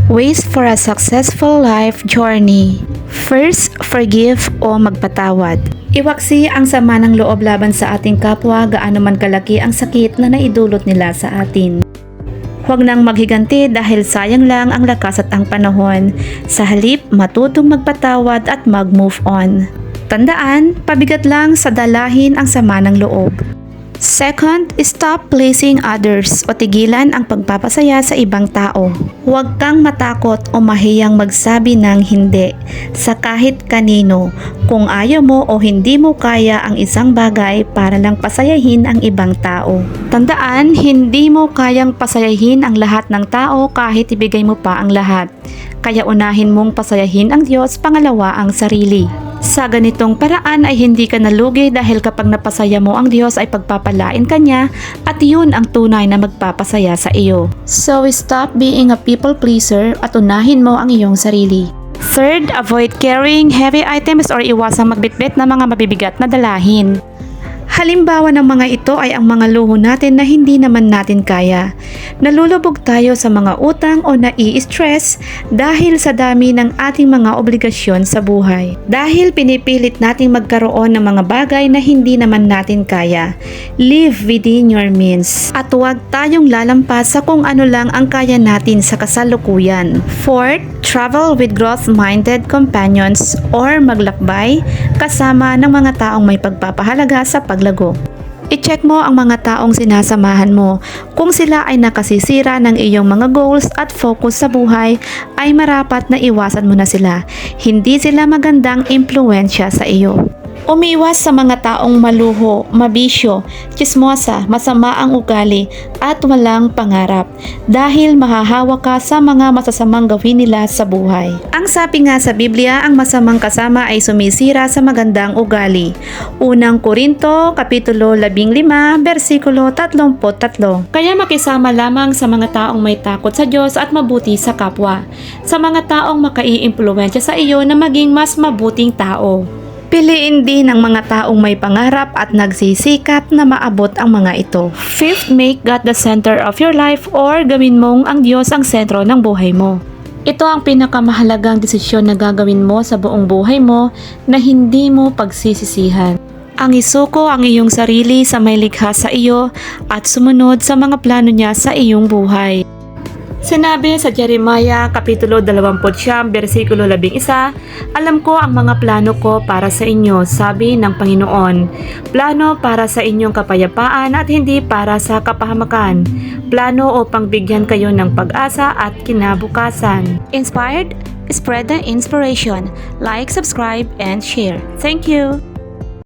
Ways for a successful life journey. First, forgive o magpatawad. Iwaksi ang sama ng loob laban sa ating kapwa gaano man kalaki ang sakit na naidulot nila sa atin. Huwag nang maghiganti dahil sayang lang ang lakas at ang panahon. Sa halip, matutong magpatawad at mag-move on. Tandaan, pabigat lang sa dalahin ang sama ng loob. Second, stop pleasing others o tigilan ang pagpapasaya sa ibang tao. Huwag kang matakot o mahiyang magsabi ng hindi sa kahit kanino kung ayaw mo o hindi mo kaya ang isang bagay para lang pasayahin ang ibang tao. Tandaan, hindi mo kayang pasayahin ang lahat ng tao kahit ibigay mo pa ang lahat. Kaya unahin mong pasayahin ang Diyos, pangalawa ang sarili. Sa ganitong paraan ay hindi ka nalugi dahil kapag napasaya mo ang Diyos ay pagpapalain ka niya at yun ang tunay na magpapasaya sa iyo. So stop being a people pleaser at unahin mo ang iyong sarili. Third, avoid carrying heavy items or iwasang magbitbit ng mga mabibigat na dalahin. Halimbawa ng mga ito ay ang mga luho natin na hindi naman natin kaya. Nalulubog tayo sa mga utang o nai-stress dahil sa dami ng ating mga obligasyon sa buhay. Dahil pinipilit nating magkaroon ng mga bagay na hindi naman natin kaya. Live within your means. At huwag tayong lalampas sa kung ano lang ang kaya natin sa kasalukuyan. Fourth, travel with growth-minded companions or maglakbay kasama ng mga taong may pagpapahalaga sa paglago. I-check mo ang mga taong sinasamahan mo. Kung sila ay nakasisira ng iyong mga goals at focus sa buhay, ay marapat na iwasan mo na sila. Hindi sila magandang impluensya sa iyo. Umiwas sa mga taong maluho, mabisyo, tsismosa, masama ang ugali at walang pangarap dahil mahahawa ka sa mga masasamang gawin nila sa buhay. Ang sabi nga sa Biblia, ang masamang kasama ay sumisira sa magandang ugali. Unang Korinto, Kapitulo 15, versikulo 33. Kaya makisama lamang sa mga taong may takot sa Diyos at mabuti sa kapwa. Sa mga taong makaiimpluwensya sa iyo na maging mas mabuting tao. Piliin din ang mga taong may pangarap at nagsisikap na maabot ang mga ito. Fifth, make God the center of your life or gawin mong ang Diyos ang sentro ng buhay mo. Ito ang pinakamahalagang desisyon na gagawin mo sa buong buhay mo na hindi mo pagsisisihan. Ang isuko ang iyong sarili sa may likha sa iyo at sumunod sa mga plano niya sa iyong buhay. Sinabi sa Jeremiah Kapitulo 20, versikulo 11, alam ko ang mga plano ko para sa inyo, sabi ng Panginoon. Plano para sa inyong kapayapaan at hindi para sa kapahamakan. Plano upang bigyan kayo ng pag-asa at kinabukasan. Inspired? Spread the inspiration. Like, subscribe, and share. Thank you!